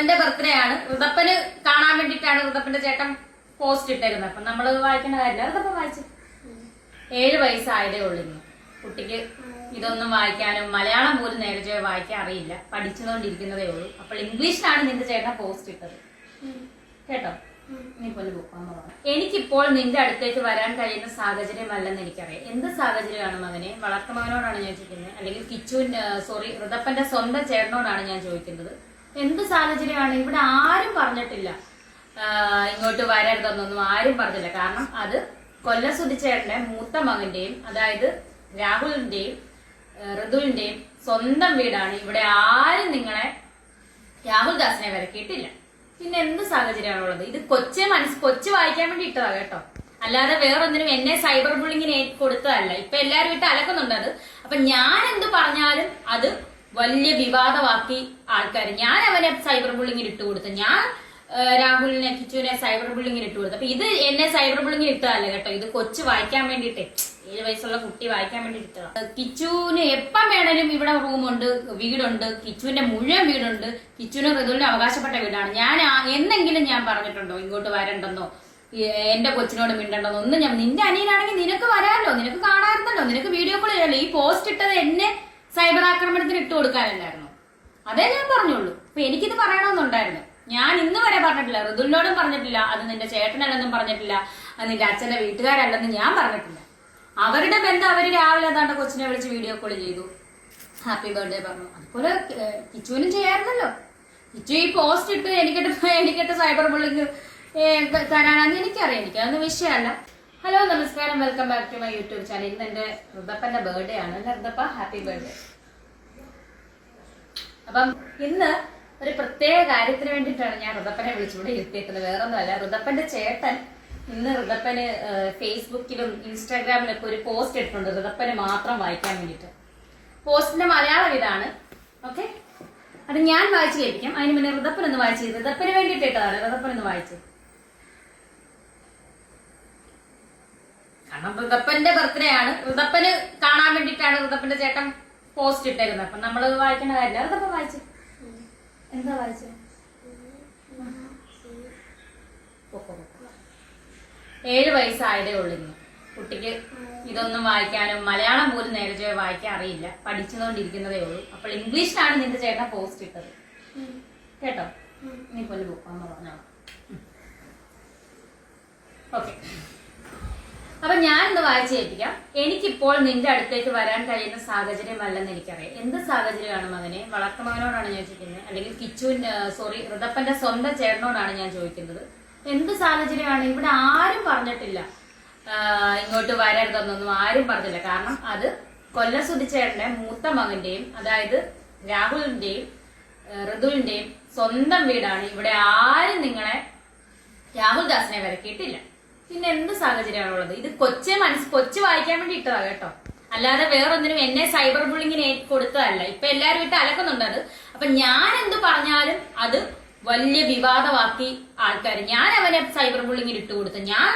ഋതപ്പന്റെ birthday ആണ്. ഋതപ്പന് കാണാൻ വേണ്ടിട്ടാണ് ഋതപ്പന്റെ ചേട്ടൻ പോസ്റ്റ് ഇട്ടേക്കുന്നത്. അപ്പൊ നമ്മള് വായിക്കേണ്ട കാര്യമില്ല. ഋതപ്പൻ വായിച്ചു. 7 വയസ്സായതേ ഉള്ളൂ. കുട്ടിക്ക് ഇതൊന്നും വായിക്കാനും മലയാളം പോലും നേരെ വായിക്കാൻ അറിയില്ല. പഠിച്ചുകൊണ്ടിരിക്കുന്നതേ ഉള്ളൂ. അപ്പോൾ ഇംഗ്ലീഷിലാണ് നിന്റെ ചേട്ടൻ പോസ്റ്റ് ഇട്ടത്. കേട്ടോ? നീ പോലെ ബുക്കാന്ന് പറഞ്ഞു. എനിക്കിപ്പോൾ നിന്റെ അടുത്തേക്ക് വരാൻ കഴിയുന്ന സാഹചര്യമല്ലെന്ന് എനിക്കറിയാം. എന്ത് സാഹചര്യമാണ് മകനെ? വളർത്തുമകനോടാണ് ഞാൻ ചോദിക്കുന്നത്, അല്ലെങ്കിൽ ഋതപ്പന്റെ സ്വന്തം ചേട്ടനോടാണ് ഞാൻ ചോദിക്കുന്നത്. എന്ത് സാഹചര്യമാണ്? ഇവിടെ ആരും പറഞ്ഞിട്ടില്ല ഇങ്ങോട്ട് വരരുതെന്നൊന്നും ആരും പറഞ്ഞില്ല. കാരണം അത് കൊല്ലസുതി ചേട്ടന്റെ മൂത്ത മകന്റെയും, അതായത് രാഹുലിന്റെയും ഋതുവിന്റെയും സ്വന്തം വീടാണ്. ഇവിടെ ആരും നിങ്ങളെ രാഹുൽ ദാസിനെ വിലക്കിയിട്ടില്ല. പിന്നെ എന്ത് സാഹചര്യമാണുള്ളത്? ഇത് കൊച്ചു വായിക്കാൻ വേണ്ടി ഇട്ടതാ കേട്ടോ, അല്ലാതെ വേറൊന്നിനും എന്നെ സൈബർ ബുള്ളിങ്ങിന് കൊടുത്തതല്ല. ഇപ്പൊ എല്ലാരും ഇട്ട് അലക്കുന്നുണ്ട് അത്. അപ്പൊ ഞാൻ എന്ത് പറഞ്ഞാലും അത് വലിയ വിവാദമാക്കി ആൾക്കാർ. ഞാൻ അവനെ സൈബർ ബുള്ളിങ്ങിന് ഇട്ട് കൊടുത്തു. ഞാൻ രാഹുലിനെ കിച്ചുവിനെ സൈബർ ബുള്ളിങ്ങിന് ഇട്ട് കൊടുത്തു. അപ്പൊ ഇത് എന്നെ സൈബർ ബുള്ളിങ്ങിന് ഇട്ടതല്ല കേട്ടോ. ഇത് കൊച്ചു വായിക്കാൻ വേണ്ടിട്ടേ, 7 വയസ്സുള്ള കുട്ടി വായിക്കാൻ വേണ്ടി ഇട്ടതാണ്. കിച്ചുവിന് എപ്പം വേണേലും ഇവിടെ റൂമുണ്ട്, വീടുണ്ട്. കിച്ചുവിന്റെ മുഴുവൻ വീടുണ്ട്. കിച്ചുവിന് ഋതുവിന് അവകാശപ്പെട്ട വീടാണ്. ഞാൻ എന്നെങ്കിലും ഞാൻ പറഞ്ഞിട്ടുണ്ടോ ഇങ്ങോട്ട് വരണ്ടെന്നോ എന്റെ കൊച്ചിനോട് മിണ്ടണ്ടെന്നോ ഒന്നും? ഞാൻ നിന്റെ അനിയനാണെങ്കിൽ നിനക്ക് വരാമല്ലോ, നിനക്ക് കാണാറുണ്ടല്ലോ, നിനക്ക് വീഡിയോ കോൾ ചെയ്യാമല്ലോ. ഈ പോസ്റ്റ് ഇട്ടത് എന്നെ സൈബർ ആക്രമണത്തിന് ഇട്ട് കൊടുക്കാനല്ലായിരുന്നു. അതേ ഞാൻ പറഞ്ഞുള്ളൂ. അപ്പൊ എനിക്കിത് പറയണമെന്നുണ്ടായിരുന്നു. ഞാൻ ഇന്ന് വരെ പറഞ്ഞിട്ടില്ല, ഋതുവിനോടും പറഞ്ഞിട്ടില്ല, അത് നിന്റെ ചേട്ടനല്ലെന്നും പറഞ്ഞിട്ടില്ല, അത് നിന്റെ അച്ഛന്റെ വീട്ടുകാരല്ലെന്ന് ഞാൻ പറഞ്ഞിട്ടില്ല. അവരുടെ ബന്ധം അവര് രാവിലെ ഏതാണ്ട് കൊച്ചിനെ വിളിച്ച് വീഡിയോ കോൾ ചെയ്തു, ഹാപ്പി ബർത്ത്ഡേ പറഞ്ഞു. അതുപോലെ കിച്ചുവിനും ചെയ്യാറുണ്ടല്ലോ. കിച്ചു ഈ പോസ്റ്റ് ഇട്ട് എനിക്കിട്ട് സൈബർ ബുള്ളിങ് തരാനാന്ന് എനിക്കറിയാം. എനിക്കതൊന്നും വിഷയമല്ല. ഹലോ, നമസ്കാരം, welcome back to my YouTube channel. ഇന്ന് എന്റെ ഋതപ്പന്റെ ബർത്ത്ഡേ ആണ്. Rithappa, happy birthday. അപ്പം ഇന്ന് ഒരു പ്രത്യേക കാര്യത്തിന് വേണ്ടിയിട്ടാണ് ഞാൻ ഋതപ്പനെ വിളിച്ചിവിടെ ഇരുത്തിയേക്കുന്നത്. വേറൊന്നുമല്ല, ഋതപ്പന്റെ ചേട്ടൻ ഇന്ന് ഋതപ്പന് ഫേസ്ബുക്കിലും ഇൻസ്റ്റാഗ്രാമിലും ഒക്കെ ഒരു പോസ്റ്റ് ഇട്ടിട്ടുണ്ട്, ഋതപ്പന് മാത്രം വായിക്കാൻ വേണ്ടിയിട്ട്. പോസ്റ്റിന്റെ മലയാളം ഇതാണ്. ഓക്കെ, അത് ഞാൻ വായിച്ചു കേൾപ്പിക്കാം. അതിന് മുന്നേ ഋതപ്പൻ ഒന്ന് വായിച്ചു. ഋതപ്പന് വേണ്ടിയിട്ട് ഇട്ടതാണ്. ഋതപ്പൻ ഒന്ന് വായിച്ചു. കാരണം ഋതപ്പന്റെ ബർത്ത്ഡേ ആണ്. ഋതപ്പന് കാണാൻ വേണ്ടിയിട്ടാണ് ഋതപ്പന്റെ ചേട്ടൻ പോസ്റ്റ് ഇട്ടേക്കുന്നത്. അപ്പൊ നമ്മള് വായിക്കേണ്ട കാര്യമില്ല. ഋതപ്പൻ വായിച്ചു. എന്താ വായിച്ചത്? 7 വയസ്സായതേ ഉള്ളൂ. കുട്ടിക്ക് ഇതൊന്നും വായിക്കാനും മലയാളം പോലും നേരെ വായിക്കാൻ അറിയില്ല. പഠിച്ചുകൊണ്ടിരിക്കുന്നതേ ഉള്ളൂ. അപ്പോൾ ഇംഗ്ലീഷിലാണ് നിന്റെ ചേട്ടൻ പോസ്റ്റ് ഇട്ടത്. കേട്ടോ? നീ പോലെ ബുക്കാന്ന് പറഞ്ഞോ. ഓക്കെ, അപ്പൊ ഞാൻ ഇന്ന് വായിച്ചു കേൾപ്പിക്കാം. എനിക്കിപ്പോൾ നിന്റെ അടുത്തേക്ക് വരാൻ കഴിയുന്ന സാഹചര്യമല്ലെന്ന് എനിക്കറിയാം. എന്ത് സാഹചര്യമാണ് മകനെ? വളർത്തുമകനോടാണ് ഞാൻ ചോദിക്കുന്നത്, അല്ലെങ്കിൽ ഋതപ്പന്റെ സ്വന്തം ചേട്ടനോടാണ് ഞാൻ ചോദിക്കുന്നത്. എന്ത് സാഹചര്യമാണ്? ഇവിടെ ആരും പറഞ്ഞിട്ടില്ല ഇങ്ങോട്ട് വരരുതെന്നൊന്നും ആരും പറഞ്ഞില്ല. കാരണം അത് കൊല്ലസുതി ചേട്ടന്റെ മൂത്ത മകന്റെയും, അതായത് രാഹുലിന്റെയും ഋതുവിന്റെയും സ്വന്തം വീടാണ്. ഇവിടെ ആരും നിങ്ങളെ രാഹുൽ ദാസിനെ വിലക്കിയിട്ടില്ല. പിന്നെ എന്ത് സാഹചര്യമാണുള്ളത്? ഇത് കൊച്ചു വായിക്കാൻ വേണ്ടി ഇട്ടതാ കേട്ടോ, അല്ലാതെ വേറൊന്നിനും എന്നെ സൈബർ ബുള്ളിങ്ങിന് കൊടുത്തതല്ല. ഇപ്പൊ എല്ലാരും ഇട്ട് അലക്കുന്നുണ്ട് അത്. അപ്പൊ ഞാൻ എന്ത് പറഞ്ഞാലും അത് വലിയ വിവാദമാക്കി ആൾക്കാർ. ഞാൻ അവനെ സൈബർ ബുള്ളിങ്ങിന് ഇട്ട് കൊടുത്തു. ഞാൻ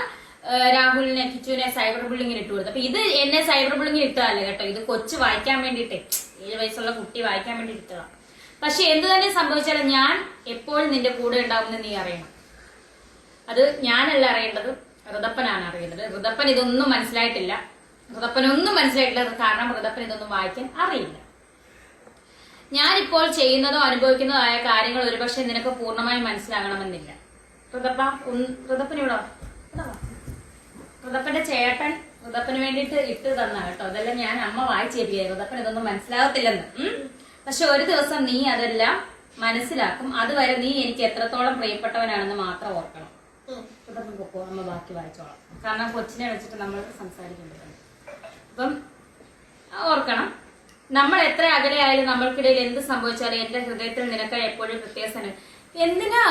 രാഹുലിനെ കിച്ചുവിനെ സൈബർ ബുള്ളിങ്ങിന് ഇട്ട് കൊടുത്തു. അപ്പൊ ഇത് എന്നെ സൈബർ ബുള്ളിങ്ങിന് ഇട്ടതല്ല കേട്ടോ. ഇത് കൊച്ചു വായിക്കാൻ വേണ്ടിയിട്ടേ, 7 വയസ്സുള്ള കുട്ടി വായിക്കാൻ വേണ്ടി ഇട്ടതാണ്. പക്ഷെ എന്ത് തന്നെ സംഭവിച്ചാലും ഞാൻ എപ്പോഴും നിന്റെ കൂടെ ഉണ്ടാവുമെന്ന് നീ അറിയണം. അത് ഞാനല്ല അറിയേണ്ടത്, ഋതപ്പനാണ് അറിയുന്നത്. ഋതപ്പൻ ഇതൊന്നും മനസ്സിലായിട്ടില്ല. ഋതപ്പനൊന്നും മനസ്സിലായിട്ടില്ല. കാരണം ഋതപ്പൻ ഇതൊന്നും വായിക്കാൻ അറിയില്ല. ഞാനിപ്പോൾ ചെയ്യുന്നതോ അനുഭവിക്കുന്നതോ ആയ കാര്യങ്ങൾ ഒരുപക്ഷെ നിനക്ക് പൂർണ്ണമായും മനസ്സിലാകണമെന്നില്ല. ഋതപ്പൻ ഇവിടെ ഋതപ്പന്റെ ചേട്ടൻ ഋതപ്പന് വേണ്ടിയിട്ട് ഇട്ട് തന്ന കേട്ടോ. അതെല്ലാം ഞാൻ അമ്മ വായിച്ചേപ്പിക്കുക. ഋതപ്പൻ ഇതൊന്നും മനസ്സിലാകത്തില്ലെന്ന്. പക്ഷെ ഒരു ദിവസം നീ അതെല്ലാം മനസ്സിലാക്കും. അതുവരെ നീ എനിക്ക് എത്രത്തോളം പ്രിയപ്പെട്ടവനാണെന്ന് മാത്രം ഓർക്കണം. ഋതപ്പൻ പൊക്കോ, അമ്മ ബാക്കി വായിച്ചോളാം. കാരണം കൊച്ചിനെ വെച്ചിട്ട് നമ്മൾ സംസാരിക്കേണ്ടതുണ്ട്. അപ്പം ഓർക്കണം, നമ്മൾ എത്ര അകലെയായാലും നമ്മൾക്കിടയിൽ എന്ത് സംഭവിച്ചാലും എന്റെ ഹൃദയത്തിൽ നിനക്ക് എപ്പോഴും വ്യത്യാസമാണ്. എന്തിനാ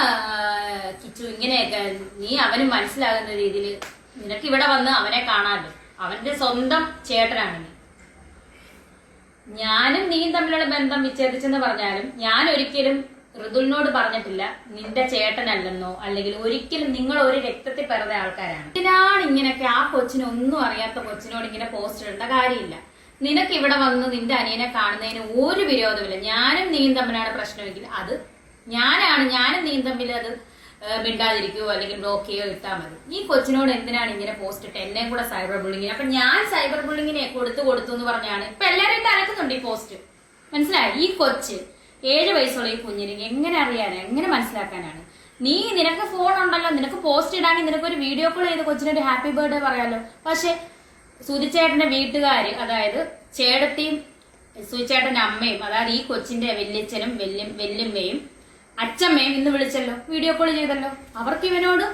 കിച്ചു ഇങ്ങനെയൊക്കെ? നീ അവന് മനസ്സിലാകുന്ന രീതിയിൽ നിനക്ക് ഇവിടെ വന്ന് അവനെ കാണാമല്ലോ. അവന്റെ സ്വന്തം ചേട്ടനാണ് നീ. ഞാനും നീയും തമ്മിലുള്ള ബന്ധം വിച്ഛേദിച്ചെന്ന് പറഞ്ഞാലും ഞാൻ ഒരിക്കലും ഋതുവിനോട് പറഞ്ഞിട്ടില്ല നിന്റെ ചേട്ടനല്ലെന്നോ, അല്ലെങ്കിൽ ഒരിക്കലും നിങ്ങൾ ഒരു രക്തത്തിൽ പിറന്ന ആൾക്കാരാണ്. ഇതിനാണ് ഇങ്ങനെയൊക്കെ ആ കൊച്ചിനൊന്നും അറിയാത്ത കൊച്ചിനോട് ഇങ്ങനെ പോസ്റ്റ് ഇടേണ്ട കാര്യമില്ല. നിനക്ക് ഇവിടെ വന്ന് നിന്റെ അനിയനെ കാണുന്നതിന് ഒരു വിരോധമില്ല. ഞാനും നീയും തമ്മിലാണ് പ്രശ്നമെങ്കിൽ അത് ഞാനും നീ തമ്മിൽ അത് മിണ്ടാതിരിക്കുകയോ അല്ലെങ്കിൽ ബ്ലോക്ക് ചെയ്യോ ഇട്ടാൽ മതി. ഈ കൊച്ചിനോട് എന്തിനാണ് ഇങ്ങനെ പോസ്റ്റ് ഇട്ട് എന്നെ കൂടെ സൈബർ ബുള്ളിങ്ങിന്? അപ്പൊ ഞാൻ സൈബർ ബുള്ളിങ്ങിനെ കൊടുത്തു എന്ന് പറഞ്ഞാണ് ഇപ്പൊ എല്ലാവരും ഇട്ട് അലക്കുന്നുണ്ട് ഈ പോസ്റ്റ്. മനസ്സിലായി? ഈ കൊച്ച് 7 വയസ്സുള്ള ഈ കുഞ്ഞിന് എങ്ങനെ അറിയാനാണ്, എങ്ങനെ മനസ്സിലാക്കാനാണ്? നിനക്ക് ഫോൺ ഉണ്ടല്ലോ, നിനക്ക് പോസ്റ്റ് ഇടാണെങ്കിൽ നിനക്ക് ഒരു വീഡിയോ കോൾ ചെയ്ത് കൊച്ചിനൊരു ഹാപ്പി ബർത്ത്ഡേ പറയാലോ. പക്ഷെ സുധിച്ചേട്ടന്റെ വീട്ടുകാര്, അതായത് ചേട്ടത്തിയും സുധിച്ചേട്ടന്റെ അമ്മയും, അതായത് ഈ കൊച്ചിന്റെ വല്യച്ഛനും വല്യമ്മയും അച്ഛമ്മയും ഇന്ന് വിളിച്ചല്ലോ, വീഡിയോ കോൾ ചെയ്തല്ലോ. അവർക്ക് ഇവനോട്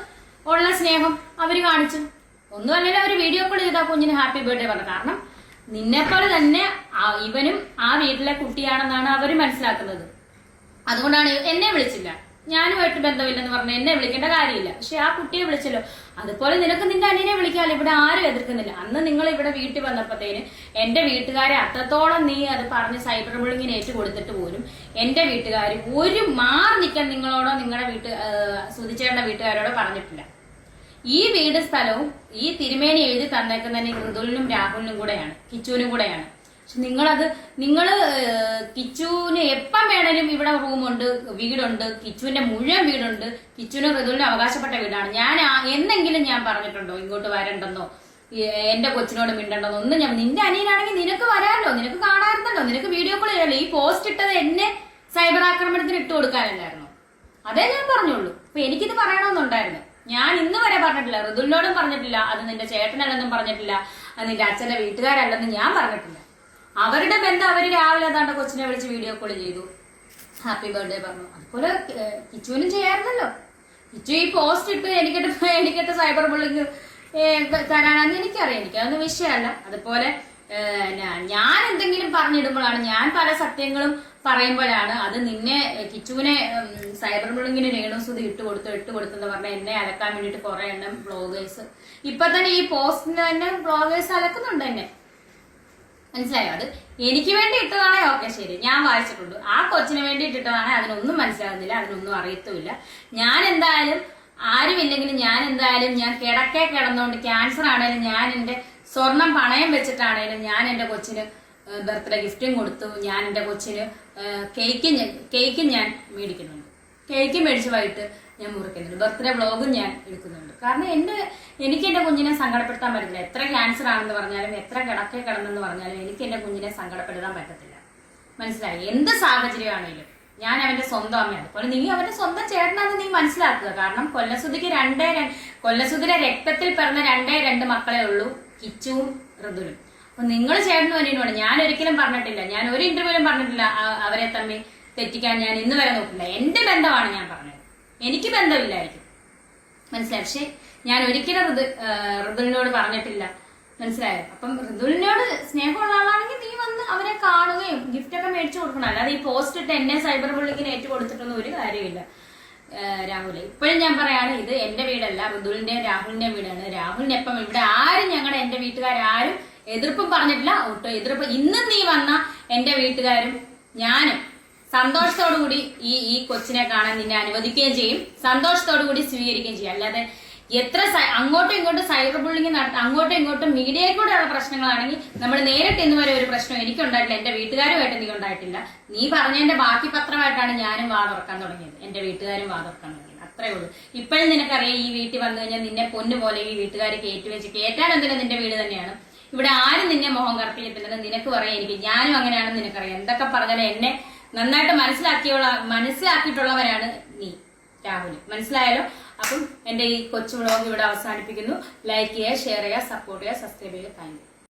ഉള്ള സ്നേഹം അവര് കാണിച്ചു. ഒന്നുമല്ലല്ലോ അവര് വീഡിയോ കോൾ ചെയ്ത കുഞ്ഞിന് ഹാപ്പി ബർത്ത്ഡേ പറഞ്ഞു. കാരണം നിന്നെപ്പോലെ തന്നെ ഇവനും ആ വീട്ടിലെ കുട്ടിയാണെന്നാണ് അവര് മനസ്സിലാക്കുന്നത്. അതുകൊണ്ടാണ് എന്നെ വിളിച്ചില്ല, ഞാനുമായിട്ട് ബന്ധമില്ലെന്ന് പറഞ്ഞ എന്നെ വിളിക്കേണ്ട കാര്യമില്ല. പക്ഷെ ആ കുട്ടിയെ വിളിച്ചല്ലോ. അതുപോലെ നിനക്ക് നിന്റെ അനിയനെ വിളിക്കാമല്ലോ, ഇവിടെ ആരും എതിർക്കുന്നില്ല. അന്ന് നിങ്ങൾ ഇവിടെ വീട്ടിൽ വന്നപ്പോഴത്തേന് എന്റെ വീട്ടുകാരെ അത്രത്തോളം നീ അത് പറഞ്ഞ് സൈബർ ബുള്ളിങ്ങിന് ഏറ്റു കൊടുത്തിട്ട് പോലും എന്റെ വീട്ടുകാർ ഒരു മാറി നിൽക്കാൻ നിങ്ങളോടോ നിങ്ങളുടെ സുധിച്ചേട്ടന്റെ വീട്ടുകാരോടോ പറഞ്ഞിട്ടില്ല. ഈ വീട് സ്ഥലവും ഈ തിരുമേനി എഴുതി തന്നേക്കുന്നതിന് മൃദുലിനും രാഹുലിനും കൂടെയാണ്, കിച്ചുവിനും കൂടെയാണ്. നിങ്ങള് കിച്ചുവിന് എപ്പം വേണേലും ഇവിടെ റൂമുണ്ട്, വീടുണ്ട്, കിച്ചുവിന്റെ മുഴുവൻ വീടുണ്ട്, കിച്ചുവിനും ഋതുവിനും അവകാശപ്പെട്ട വീടാണ്. ഞാൻ എന്നെങ്കിലും ഞാൻ പറഞ്ഞിട്ടുണ്ടോ ഇങ്ങോട്ട് വരണ്ടെന്നോ എന്റെ കൊച്ചിനോട് മിണ്ടണ്ടെന്നോ ഒന്നും? നിന്റെ അനിയനാണെങ്കിൽ നിനക്ക് വരാമല്ലോ, നിനക്ക് കാണാറുണ്ടല്ലോ, നിനക്ക് വീഡിയോ കോൾ ചെയ്യാമല്ലോ. ഈ പോസ്റ്റ് ഇട്ടത് എന്നെ സൈബർ ആക്രമണത്തിന് ഇട്ട് കൊടുക്കാനല്ലായിരുന്നു? അതേ ഞാൻ പറഞ്ഞുള്ളൂ. അപ്പൊ എനിക്കിത് പറയണമെന്നുണ്ടായിരുന്നു. ഞാൻ ഇന്ന് വരെ പറഞ്ഞിട്ടില്ല, ഋതുവിനോടും പറഞ്ഞിട്ടില്ല, അത് നിന്റെ ചേട്ടനല്ലെന്നും പറഞ്ഞിട്ടില്ല, അത് നിന്റെ അച്ഛന്റെ വീട്ടുകാരല്ലെന്നും ഞാൻ പറഞ്ഞിട്ടില്ല. അവരുടെ ബന്ധം അവര് രാവിലെ ഏതാണ്ട് കൊച്ചിനെ വിളിച്ച് വീഡിയോ കോൾ ചെയ്തു, ഹാപ്പി ബർത്ത്ഡേ പറഞ്ഞു. അതുപോലെ കിച്ചുവിനും ചെയ്യാറുണ്ടല്ലോ. കിച്ചു ഈ പോസ്റ്റ് ഇട്ട് എനിക്കിട്ട് സൈബർ ബുള്ളിങ് തരാനാന്ന് എനിക്കറിയാം, എനിക്കതൊന്നും വിഷയമല്ല. അതുപോലെ ഞാൻ എന്തെങ്കിലും പറഞ്ഞിടുമ്പോഴാണ്, ഞാൻ പല സത്യങ്ങളും പറയുമ്പോഴാണ് അത് കിച്ചുവിനെ സൈബർ ബുള്ളിങ്ങിന് രേണുസുതി ഇട്ട് കൊടുത്തെന്ന് പറഞ്ഞാൽ എന്നെ അലക്കാൻ വേണ്ടിയിട്ട് കുറെ എണ്ണം ബ്ലോഗേഴ്സ് ഇപ്പൊ തന്നെ ഈ പോസ്റ്റിന് തന്നെ ബ്ലോഗേഴ്സ് അലക്കുന്നുണ്ട് എന്നെ. മനസ്സിലായോ? അത് എനിക്ക് വേണ്ടി ഇട്ടതാണേ ഓക്കെ ശരി, ഞാൻ വായിച്ചിട്ടുണ്ട്. ആ കൊച്ചിന് വേണ്ടിയിട്ട് ഇട്ടതാണേ അതിനൊന്നും മനസ്സിലാകുന്നില്ല, അതിനൊന്നും അറിയത്തുമില്ല. ഞാൻ എന്തായാലും ആരുമില്ലെങ്കിലും ഞാൻ കിടന്നുകൊണ്ട് ക്യാൻസർ ആണേലും ഞാൻ എന്റെ സ്വർണം പണയം വെച്ചിട്ടാണേലും ഞാൻ എന്റെ കൊച്ചിന് ബർത്ത്ഡേ ഗിഫ്റ്റും കൊടുത്തു. ഞാൻ എന്റെ കൊച്ചിന് കേക്ക് ഞാൻ മേടിക്കുന്നുണ്ട്, കേക്ക് മേടിച്ച് വൈകിട്ട് ഞാൻ മുറിക്കുന്നുണ്ട്, ബർത്ത്ഡേ വ്ളോഗും ഞാൻ എടുക്കുന്നുണ്ട്. കാരണം എനിക്ക് എന്റെ കുഞ്ഞിനെ സങ്കടപ്പെടുത്താൻ പറ്റില്ല. എത്ര ക്യാൻസർ ആണെന്ന് പറഞ്ഞാലും എത്ര കിടന്നെന്ന് പറഞ്ഞാലും എനിക്ക് എന്റെ കുഞ്ഞിനെ സങ്കടപ്പെടുത്താൻ പറ്റത്തില്ല. മനസ്സിലായി? എന്ത് സാഹചര്യമാണെങ്കിലും ഞാൻ അവന്റെ സ്വന്തം അമ്മയാണ്. അതുപോലെ നീ അവന്റെ സ്വന്തം ചേട്ടനാണെന്ന് നീ മനസ്സിലാക്കുക. കാരണം കൊല്ലസുതിയുടെ രക്തത്തിൽ പിറന്ന 2 മക്കളെ ഉള്ളൂ, കിച്ചുവും ഋതുലും. അപ്പൊ നിങ്ങൾ ചേട്ടനും അനിയനുമാണ്. ഞാൻ ഒരിക്കലും പറഞ്ഞിട്ടില്ല, ഞാൻ ഒരു ഇന്റർവ്യൂവിലും പറഞ്ഞിട്ടില്ല അവരെ തമ്മിൽ തെറ്റിക്കാൻ ഞാൻ ഇന്ന് വരെ നോക്കില്ല. എന്റെ ബന്ധമാണ് ഞാൻ പറഞ്ഞത്, എനിക്ക് ബന്ധമില്ലായിരിക്കും. മനസ്സിലായി? പക്ഷെ ഞാൻ ഒരിക്കലും ഋതുലിനോട് പറഞ്ഞിട്ടില്ല. മനസ്സിലായോ? അപ്പം ഋതുലിനോട് സ്നേഹമുള്ള ആളാണെങ്കിൽ നീ വന്ന് അവരെ കാണുകയും ഗിഫ്റ്റ് ഒക്കെ മേടിച്ചു കൊടുക്കണം. അല്ലാതെ ഈ പോസ്റ്റ് ഇട്ട് എന്നെ സൈബർ ബുള്ളിങ്ങിന് ഏറ്റു കൊടുത്തിട്ടൊന്നും ഒരു കാര്യമില്ല. രാഹുലെ ഇപ്പോഴും ഞാൻ പറയാണ്, ഇത് എന്റെ വീടല്ല, ഋതുലിന്റെയും രാഹുലിന്റെയും വീടാണ്. രാഹുലിന്റെ എപ്പം ഇവിടെ ആരും എന്റെ വീട്ടുകാരും എതിർപ്പും പറഞ്ഞിട്ടില്ല. ഒട്ടും എതിർപ്പ് ഇന്നും നീ വന്ന എന്റെ വീട്ടുകാരും ഞാനും സന്തോഷത്തോടുകൂടി ഈ കൊച്ചിനെ കാണാൻ നിന്നെ അനുവദിക്കുകയും ചെയ്യും, സന്തോഷത്തോടു കൂടി സ്വീകരിക്കുകയും ചെയ്യും. അല്ലാതെ എത്ര അങ്ങോട്ടും ഇങ്ങോട്ടും സൈബർ ബുള്ളിങ് അങ്ങോട്ടും ഇങ്ങോട്ടും മീഡിയയിൽ കൂടെയുള്ള പ്രശ്നങ്ങളാണെങ്കിൽ നമ്മൾ നേരിട്ട് ഇന്ന് വരെ ഒരു പ്രശ്നം എനിക്കുണ്ടായിട്ടില്ല, എന്റെ വീട്ടുകാരുമായിട്ട് എനിക്ക് ഉണ്ടായിട്ടില്ല. നീ പറഞ്ഞതിന്റെ ബാക്കി പത്രമായിട്ടാണ് ഞാനും വാതുറക്കാൻ തുടങ്ങിയത്, എന്റെ വീട്ടുകാരും വാതുറക്കാൻ തുടങ്ങിയത്. അത്രേ ഉള്ളൂ. ഇപ്പോഴും നിനക്കറിയാം, ഈ വീട്ടിൽ വന്നു കഴിഞ്ഞാൽ നിന്നെ പൊന്നു പോലെ ഈ വീട്ടുകാർ കയറ്റാനെന്തിനാ നിന്റെ വീട് തന്നെയാണ്. ഇവിടെ ആരും നിന്നെ മുഖം കറപ്പിക്കത്തില്ലെന്ന് നിനക്ക് പറയാം. എനിക്ക് ഞാനും അങ്ങനെയാണെന്ന് നിനക്കറിയാം. എന്തൊക്കെ പറഞ്ഞാലും എന്നെ നന്നായിട്ട് മനസ്സിലാക്കിയിട്ടുള്ളവരാണ് നീ, രാഹുൽ. മനസ്സിലായാലോ? അപ്പം എന്റെ ഈ കൊച്ചു വ്ളോഗ് ഇവിടെ അവസാനിപ്പിക്കുന്നു. ലൈക്ക് ചെയ്യുക, ഷെയർ ചെയ്യുക, സപ്പോർട്ട് ചെയ്യുക, സബ്സ്ക്രൈബ് ചെയ്യുക. Thank you.